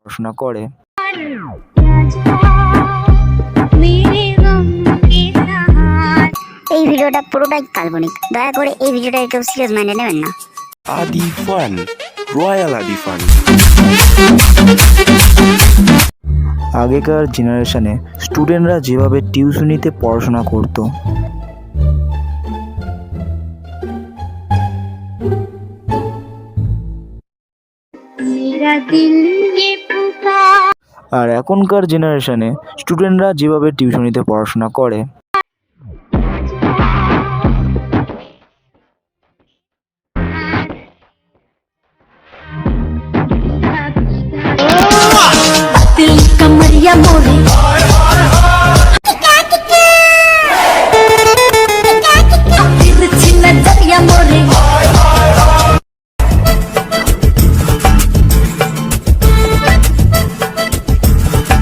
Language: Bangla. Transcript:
পড়াশোনা করে। এই ভিডিওটা পুরোটাই কাল্পনিক, দয়া করে এই ভিডিওটা কেউ সিরিয়াস মাইন্ডে নেবেন না। আদি ফান, রয়্যাল আদি ফান। আগেকার জেনারেশনে স্টুডেন্টরা যেভাবে টিউশনিতে পড়াশোনা করতো, আর এখনকার জেনারেশনে স্টুডেন্টরা যেভাবে টিউশনিতে পড়াশোনা করে